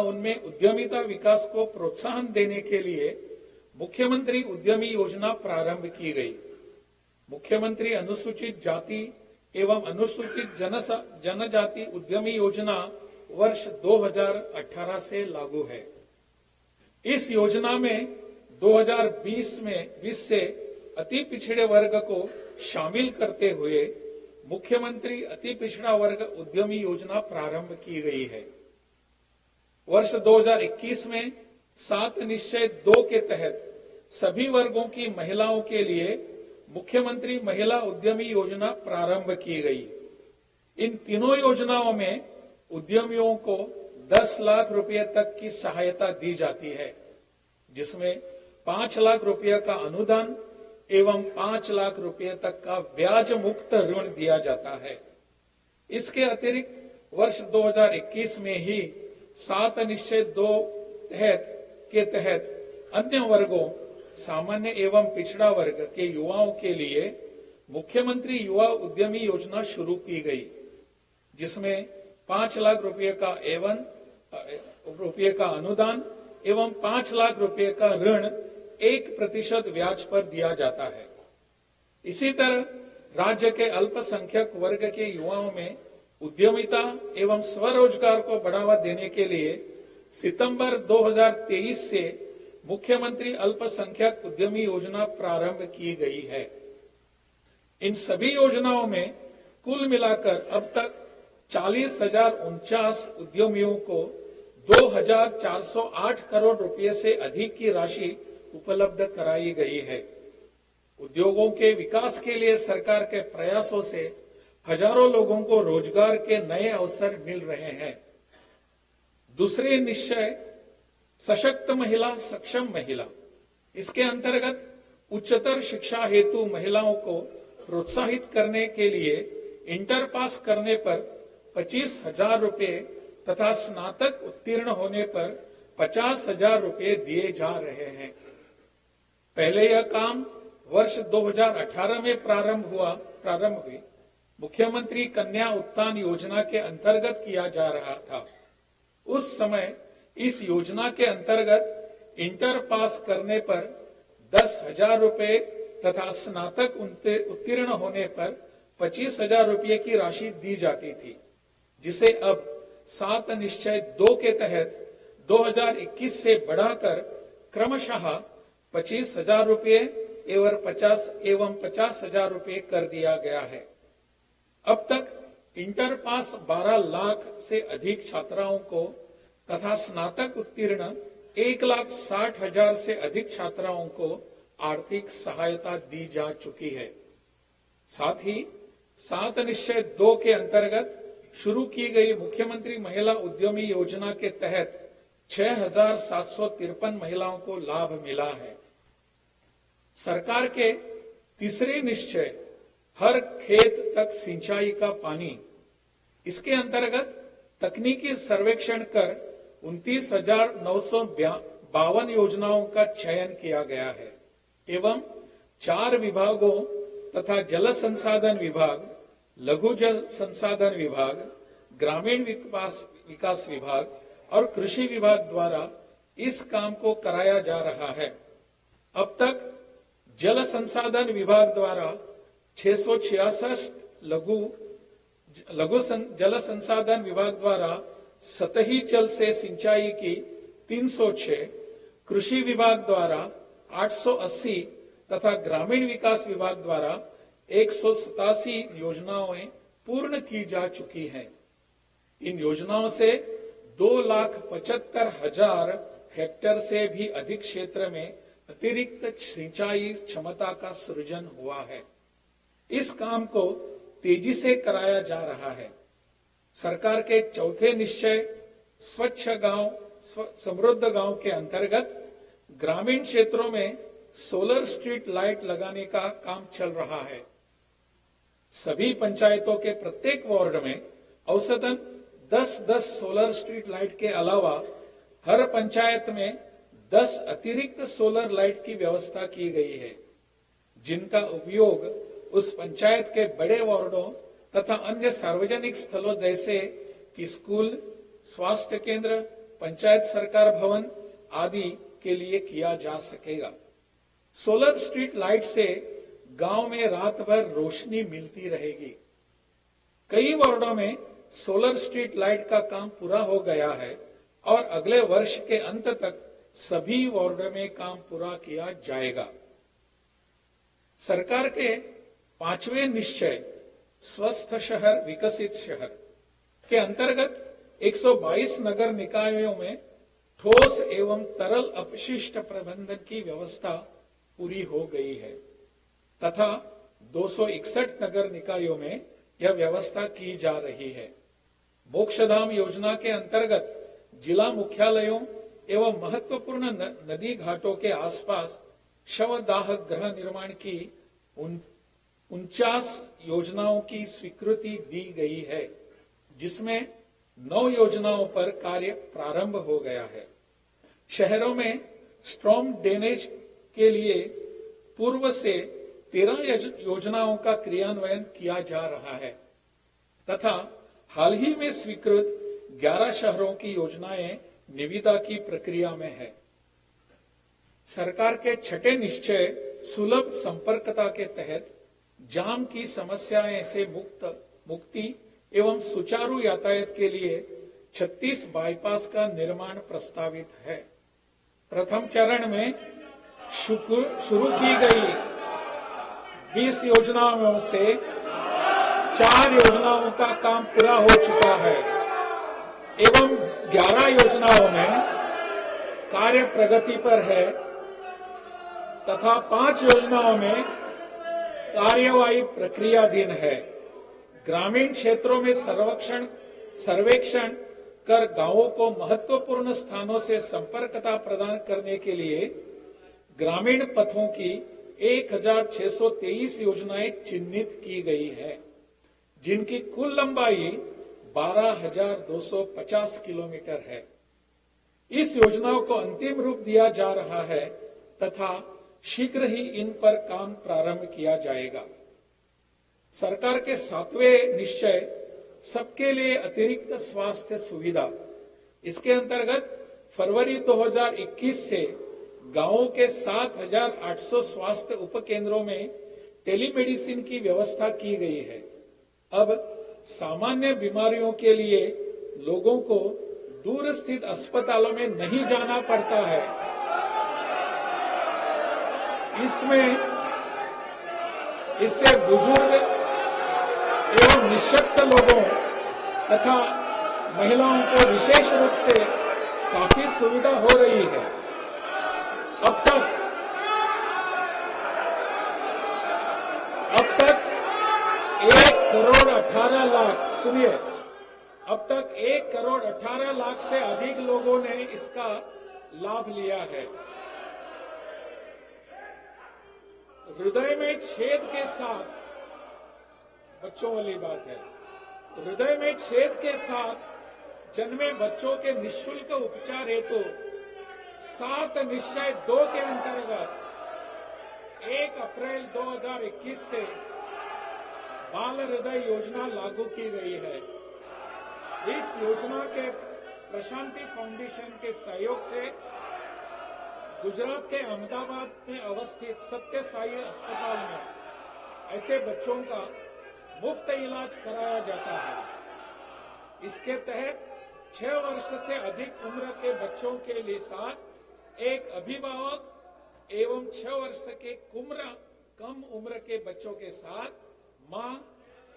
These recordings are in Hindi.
उनमें उद्यमिता विकास को प्रोत्साहन देने के लिए मुख्यमंत्री उद्यमी योजना प्रारंभ की गई। मुख्यमंत्री अनुसूचित जाति एवं अनुसूचित जनजाति उद्यमी योजना वर्ष 2018 से लागू है। इस योजना में 2020 से अति पिछड़े वर्ग को शामिल करते हुए मुख्यमंत्री अति पिछड़ा वर्ग उद्यमी योजना प्रारंभ की गई है। वर्ष 2021 में 7 निश्चय 2 के तहत सभी वर्गों की महिलाओं के लिए मुख्यमंत्री महिला उद्यमी योजना प्रारंभ की गई। इन तीनों योजनाओं में उद्यमियों को 10 लाख रुपए तक की सहायता दी जाती है, जिसमें 5 लाख रुपए का अनुदान एवं 5 लाख रुपए तक का ब्याज मुक्त ऋण दिया जाता है। इसके अतिरिक्त वर्ष 2021 में ही 7 निश्चय 2 के तहत अन्य वर्गों सामान्य एवं पिछड़ा वर्ग के युवाओं के लिए मुख्यमंत्री युवा उद्यमी योजना शुरू की गई, जिसमें 5 लाख रुपए का अनुदान एवं 5 लाख रुपए का ऋण 1% ब्याज पर दिया जाता है। इसी तरह राज्य के अल्पसंख्यक वर्ग के युवाओं में उद्यमिता एवं स्वरोजगार को बढ़ावा देने के लिए सितंबर 2023 से मुख्यमंत्री अल्पसंख्यक उद्यमी योजना प्रारंभ की गई है। इन सभी योजनाओं में कुल मिलाकर अब तक 40,049 उद्यमियों को 2,408 करोड़ रुपए से अधिक की राशि उपलब्ध कराई गई है। उद्योगों के विकास के लिए सरकार के प्रयासों से हजारों लोगों को रोजगार के नए अवसर मिल रहे हैं। दूसरे निश्चय सशक्त महिला सक्षम महिला, इसके अंतर्गत उच्चतर शिक्षा हेतु महिलाओं को प्रोत्साहित करने के लिए इंटर पास करने पर 25,000 रुपए तथा स्नातक उत्तीर्ण होने पर 50,000 रुपए दिए जा रहे हैं। पहले यह काम वर्ष 2018 में प्रारंभ हुई मुख्यमंत्री कन्या उत्थान योजना के अंतर्गत किया जा रहा था। उस समय इस योजना के अंतर्गत इंटर पास करने पर 10,000 रुपए तथा स्नातक उत्तीर्ण होने पर 25,000 रुपए की राशि दी जाती थी, जिसे अब 7 निश्चय 2 के तहत 2021 से बढ़ाकर क्रमशः 25,000 रुपए एवं 50,000 रुपए कर दिया गया है। अब तक इंटर पास 12 लाख से अधिक छात्राओं को तथा स्नातक उत्तीर्ण 1,60,000 से अधिक छात्राओं को आर्थिक सहायता दी जा चुकी है। साथ ही 7 निश्चय 2 के अंतर्गत शुरू की गई मुख्यमंत्री महिला उद्यमी योजना के तहत 6,753 महिलाओं को लाभ मिला है। सरकार के तीसरे निश्चय हर खेत तक सिंचाई का पानी, इसके अंतर्गत तकनीकी सर्वेक्षण कर 29,952 योजनाओं का चयन किया गया है एवं 4 विभागों तथा जल संसाधन विभाग, लघु जल संसाधन विभाग, ग्रामीण विकास विभाग और कृषि विभाग द्वारा इस काम को कराया जा रहा है। अब तक जल संसाधन विभाग द्वारा 666, लघु जल संसाधन विभाग द्वारा सतही जल से सिंचाई की 306, कृषि विभाग द्वारा 880 तथा ग्रामीण विकास विभाग द्वारा 187 योजनाएं पूर्ण की जा चुकी हैं। इन योजनाओं से 2,75,000 हेक्टेयर से भी अधिक क्षेत्र में अतिरिक्त सिंचाई क्षमता का सृजन हुआ है। इस काम को तेजी से कराया जा रहा है। सरकार के चौथे निश्चय स्वच्छ गांव समृद्ध गांव के अंतर्गत ग्रामीण क्षेत्रों में सोलर स्ट्रीट लाइट लगाने का काम चल रहा है। सभी पंचायतों के प्रत्येक वार्ड में औसतन 10-10 सोलर स्ट्रीट लाइट के अलावा हर पंचायत में 10 अतिरिक्त सोलर लाइट की व्यवस्था की गई है, जिनका उपयोग उस पंचायत के बड़े वार्डों तथा अन्य सार्वजनिक स्थलों जैसे कि स्कूल, स्वास्थ्य केंद्र, पंचायत सरकार भवन आदि के लिए किया जा सकेगा। सोलर स्ट्रीट लाइट से गांव में रात भर रोशनी मिलती रहेगी। कई वार्डों में सोलर स्ट्रीट लाइट का काम पूरा हो गया है और अगले वर्ष के अंत तक सभी वार्डों में काम पूरा किया जाएगा। सरकार के 5वें निश्चय स्वस्थ शहर विकसित शहर के अंतर्गत 122 नगर निकायों में ठोस एवं तरल अपशिष्ट प्रबंधन की व्यवस्था पूरी हो गई है तथा 261 नगर निकायों में यह व्यवस्था की जा रही है। मोक्षधाम योजना के अंतर्गत जिला मुख्यालयों एवं महत्वपूर्ण नदी घाटों के आसपास शवदाह गृह निर्माण की 49 योजनाओं की स्वीकृति दी गई है, जिसमें 9 योजनाओं पर कार्य प्रारंभ हो गया है। शहरों में स्ट्रॉम ड्रेनेज के लिए पूर्व से 13 योजनाओं का क्रियान्वयन किया जा रहा है तथा हाल ही में स्वीकृत 11 शहरों की योजनाएं निविदा की प्रक्रिया में है। सरकार के 6ठे निश्चय सुलभ संपर्कता के तहत जाम की समस्याएं से मुक्ति एवं सुचारू यातायात के लिए 36 बाईपास का निर्माण प्रस्तावित है। प्रथम चरण में शुरू की गई 20 योजनाओं से 4 योजनाओं का काम पूरा हो चुका है एवं 11 योजनाओं में कार्य प्रगति पर है तथा 5 योजनाओं में कार्यवाही प्रक्रियाधीन है। ग्रामीण क्षेत्रों में सर्वेक्षण कर गांवों को महत्वपूर्ण स्थानों से संपर्कता प्रदान करने के लिए ग्रामीण पथों की 1623 योजनाएं चिन्हित की गई है, जिनकी कुल लंबाई 12,250 किलोमीटर है। इस योजनाओं को अंतिम रूप दिया जा रहा है तथा शीघ्र ही इन पर काम प्रारंभ किया जाएगा। सरकार के 7वें निश्चय सबके लिए अतिरिक्त स्वास्थ्य सुविधा, इसके अंतर्गत फरवरी 2021 से गांवों के 7,800 स्वास्थ्य उपकेंद्रों में टेलीमेडिसिन की व्यवस्था की गई है। अब सामान्य बीमारियों के लिए लोगों को दूर स्थित अस्पतालों में नहीं जाना पड़ता है। इससे बुजुर्ग एवं निःशक्त लोगों तथा महिलाओं को विशेष रूप से काफी सुविधा हो रही है। अब तक 1,18,00,000 सुनिए, अब तक 1,18,00,000 से अधिक लोगों ने इसका लाभ लिया है। हृदय में छेद के साथ, बच्चों वाली बात है, हृदय में छेद के साथ जन्मे बच्चों के निःशुल्क उपचार हेतु 7 निश्चय 2 के अंतर्गत 1 अप्रैल 2021 से बाल हृदय योजना लागू की गई है। इस योजना के प्रशांति फाउंडेशन के सहयोग से गुजरात के अहमदाबाद में अवस्थित सत्य साई अस्पताल में ऐसे बच्चों का मुफ्त इलाज कराया जाता है। इसके तहत 6 वर्ष से अधिक उम्र के बच्चों के लिए साथ एक अभिभावक एवं 6 वर्ष के कम उम्र के बच्चों के साथ मां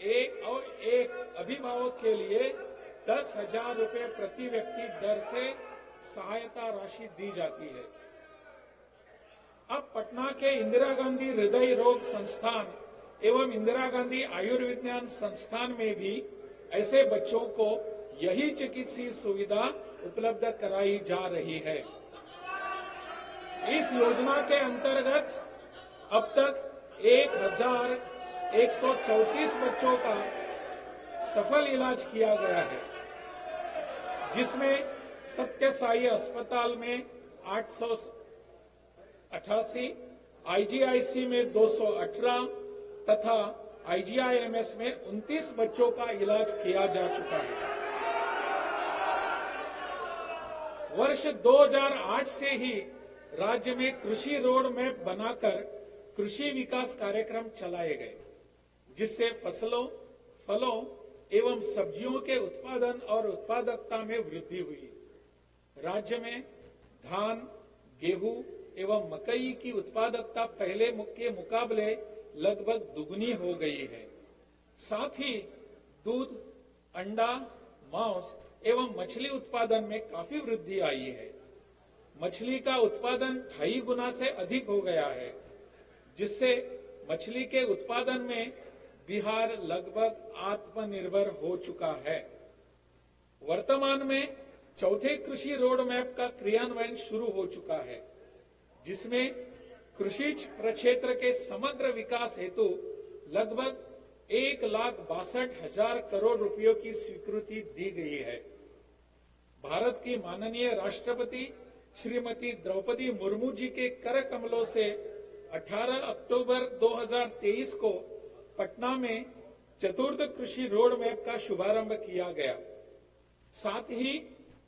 एक अभिभावक के लिए 10,000 रुपए प्रति व्यक्ति दर से सहायता राशि दी जाती है। अब पटना के इंदिरा गांधी हृदय रोग संस्थान एवं इंदिरा गांधी आयुर्विज्ञान संस्थान में भी ऐसे बच्चों को यही चिकित्सीय सुविधा उपलब्ध कराई जा रही है। इस योजना के अंतर्गत अब तक 1,134 बच्चों का सफल इलाज किया गया है, जिसमें सत्य साई अस्पताल में 888, आईजीआईसी में 218 तथा आईजीआईएमएस में 29 बच्चों का इलाज किया जा चुका है। वर्ष 2008 से ही राज्य में कृषि रोड मैप बनाकर कृषि विकास कार्यक्रम चलाए गए, जिससे फसलों, फलों एवं सब्जियों के उत्पादन और उत्पादकता में वृद्धि हुई। राज्य में धान, गेहूं एवं मकई की उत्पादकता पहले के मुकाबले लगभग दुगनी हो गई है। साथ ही दूध, अंडा, मांस एवं मछली उत्पादन में काफी वृद्धि आई है। मछली का उत्पादन 2.5 गुना से अधिक हो गया है, जिससे मछली के उत्पादन में बिहार लगभग आत्मनिर्भर हो चुका है। वर्तमान में चौथे कृषि रोड मैप का क्रियान्वयन शुरू हो चुका है, जिसमें कृषि प्रक्षेत्र के समग्र विकास हेतु लगभग 1,62,000 करोड़ रुपयों की स्वीकृति दी गई है। भारत की माननीय राष्ट्रपति श्रीमती द्रौपदी मुर्मू जी के कर कमलों से 18 अक्टूबर 2023 को पटना में चतुर्थ कृषि रोड मैप का शुभारंभ किया गया। साथ ही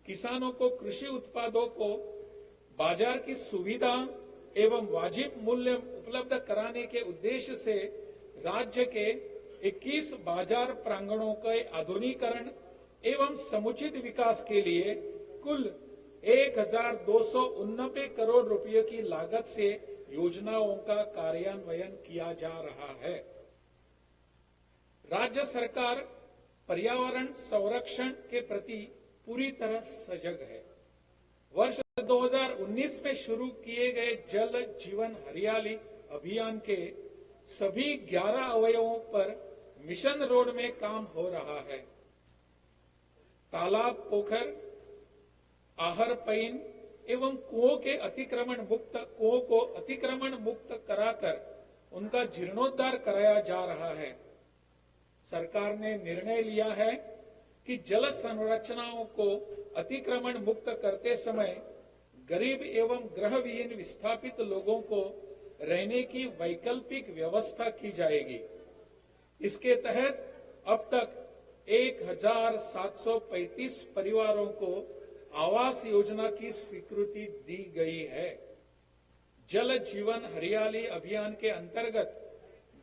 किसानों को कृषि उत्पादों को बाजार की सुविधा एवं वाजिब मूल्य उपलब्ध कराने के उद्देश्य से राज्य के 21 बाजार प्रांगणों के आधुनिकीकरण एवं समुचित विकास के लिए कुल 1,289 करोड़ रुपयों की लागत से योजनाओं का कार्यान्वयन किया जा रहा है। राज्य सरकार पर्यावरण संरक्षण के प्रति पूरी तरह सजग है। वर्ष 2019 में शुरू किए गए जल जीवन हरियाली अभियान के सभी 11 अवयवों पर मिशन रोड में काम हो रहा है। तालाब, पोखर, आहर, पईन एवं कुओं को अतिक्रमण मुक्त कराकर उनका जीर्णोद्धार कराया जा रहा है। सरकार ने निर्णय लिया है कि जल संरचनाओं को अतिक्रमण मुक्त करते समय गरीब एवं गृहविहीन विस्थापित लोगों को रहने की वैकल्पिक व्यवस्था की जाएगी। इसके तहत अब तक 1,735 परिवारों को आवास योजना की स्वीकृति दी गई है। जल जीवन हरियाली अभियान के अंतर्गत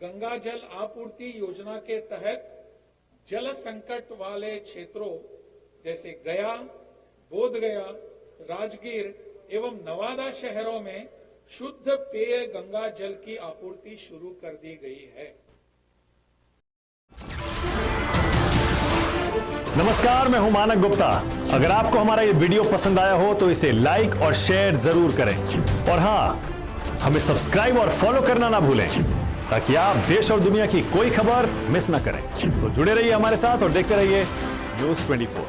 गंगा जल आपूर्ति योजना के तहत जल संकट वाले क्षेत्रों जैसे गया, बोधगया, राजगीर एवं नवादा शहरों में शुद्ध पेय गंगा जल की आपूर्ति शुरू कर दी गई है। नमस्कार, मैं हूं मानक गुप्ता। अगर आपको हमारा ये वीडियो पसंद आया हो तो इसे लाइक और शेयर जरूर करें और हां, हमें सब्सक्राइब और फॉलो करना ना भूलें ताकि आप देश और दुनिया की कोई खबर मिस ना करें। तो जुड़े रहिए हमारे साथ और देखते रहिए न्यूज़ 24।